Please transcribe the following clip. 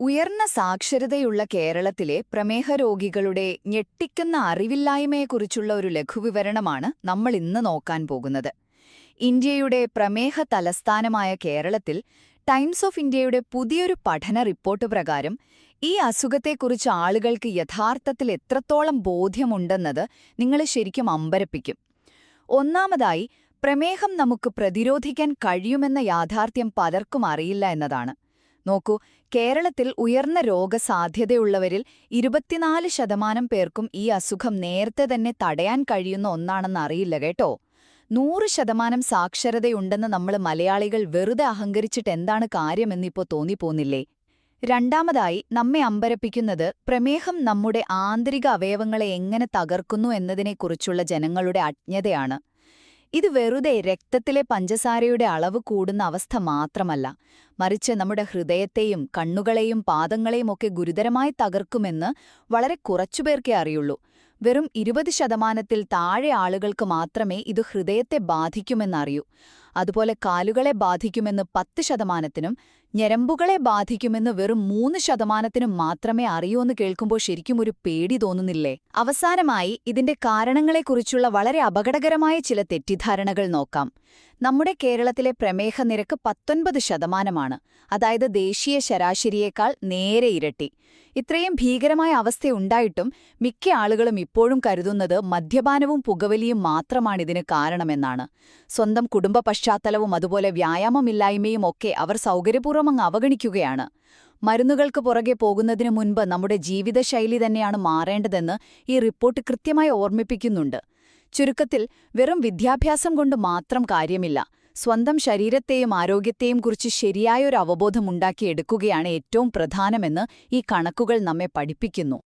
ഉയർന്ന സാക്ഷരതയുള്ള കേരളത്തിലെ പ്രമേഹ രോഗികളുടെ ഞെട്ടിക്കുന്ന അറിവില്ലായ്മയെക്കുറിച്ചുള്ള ഒരു ലഘുവിവരണമാണ് നമ്മൾ ഇന്ന് നോക്കാൻ പോകുന്നത്. ഇന്ത്യയുടെ പ്രമേഹ തലസ്ഥാനമായ കേരളത്തിൽ ടൈംസ് ഓഫ് ഇന്ത്യയുടെ പുതിയൊരു പഠന റിപ്പോർട്ട് പ്രകാരം ഈ അസുഖത്തെക്കുറിച്ച് ആളുകൾക്ക് യഥാർത്ഥത്തിൽ എത്രത്തോളം ബോധ്യമുണ്ടെന്നത് നിങ്ങളെ ശരിക്കും അമ്പരപ്പിക്കും. ഒന്നാമതായി, പ്രമേഹം നമുക്ക് പ്രതിരോധിക്കാൻ കഴിയുമെന്ന യാഥാർത്ഥ്യം പലർക്കും അറിയില്ല എന്നതാണ്. നോക്കൂ, കേരളത്തിൽ ഉയർന്ന രോഗസാധ്യതയുള്ളവരിൽ 24% പേർക്കും ഈ അസുഖം നേരത്തെ തന്നെ തടയാൻ കഴിയുന്ന ഒന്നാണെന്ന് അറിയില്ല കേട്ടോ. 100% സാക്ഷരതയുണ്ടെന്ന് നമ്മൾ മലയാളികൾ വെറുതെ അഹങ്കരിച്ചിട്ട് എന്താണ് കാര്യമെന്നിപ്പോ തോന്നിപ്പോന്നില്ലേ? രണ്ടാമതായി, നമ്മെ അമ്പരപ്പിക്കുന്നത് പ്രമേഹം നമ്മുടെ ആന്തരിക അവയവങ്ങളെ എങ്ങനെ തകർക്കുന്നു എന്നതിനെക്കുറിച്ചുള്ള ജനങ്ങളുടെ അജ്ഞതയാണ്. ഇത് വെറുതെ രക്തത്തിലെ പഞ്ചസാരയുടെ അളവ് കൂടുന്ന അവസ്ഥ മാത്രമല്ല, മറിച്ച് നമ്മുടെ ഹൃദയത്തെയും കണ്ണുകളെയും പാദങ്ങളെയും ഒക്കെ ഗുരുതരമായി തകർക്കുമെന്ന് വളരെ കുറച്ചുപേർക്കേ അറിയുള്ളൂ. വെറും 20%-ത്തിൽ താഴെ ആളുകൾക്ക് മാത്രമേ ഇത് ഹൃദയത്തെ ബാധിക്കുമെന്നറിയൂ. അതുപോലെ കാലുകളെ ബാധിക്കുമെന്ന് 10%-നും ഞരമ്പുകളെ ബാധിക്കുമെന്ന് വെറും 3%-നും മാത്രമേ അറിയൂന്ന് കേൾക്കുമ്പോൾ ശരിക്കും ഒരു പേടി തോന്നുന്നില്ലേ? അവസാനമായി, ഇതിന്റെ കാരണങ്ങളെക്കുറിച്ചുള്ള വളരെ അപകടകരമായ ചില തെറ്റിദ്ധാരണകൾ നോക്കാം. നമ്മുടെ കേരളത്തിലെ പ്രമേഹ നിരക്ക് 19%, അതായത് ദേശീയ ശരാശരിയേക്കാൾ നേരെ ഇരട്ടി. ഇത്രയും ഭീകരമായ അവസ്ഥയുണ്ടായിട്ടും മിക്ക ആളുകളും ഇപ്പോഴും കരുതുന്നത് മദ്യപാനവും പുകവലിയും മാത്രമാണിതിന് കാരണമെന്നാണ്. സ്വന്തം കുടുംബ പശ്ചാത്തലവും അതുപോലെ വ്യായാമമില്ലായ്മയും ഒക്കെ അവർ സൗകര്യപൂർവ്വം അങ്ങ് അവഗണിക്കുകയാണ്. മരുന്നുകൾക്ക് പുറകെ പോകുന്നതിനു മുൻപ് നമ്മുടെ ജീവിതശൈലി തന്നെയാണ് മാറേണ്ടതെന്ന് ഈ റിപ്പോർട്ട് കൃത്യമായി ഓർമ്മിപ്പിക്കുന്നുണ്ട്. ചുരുക്കത്തിൽ, വെറും വിദ്യാഭ്യാസം കൊണ്ട് മാത്രം കാര്യമില്ല. സ്വന്തം ശരീരത്തെയും ആരോഗ്യത്തെയും കുറിച്ച് ശരിയായൊരു അവബോധമുണ്ടാക്കിയെടുക്കുകയാണ് ഏറ്റവും പ്രധാനമെന്ന് ഈ കണക്കുകൾ നമ്മെ പഠിപ്പിക്കുന്നു.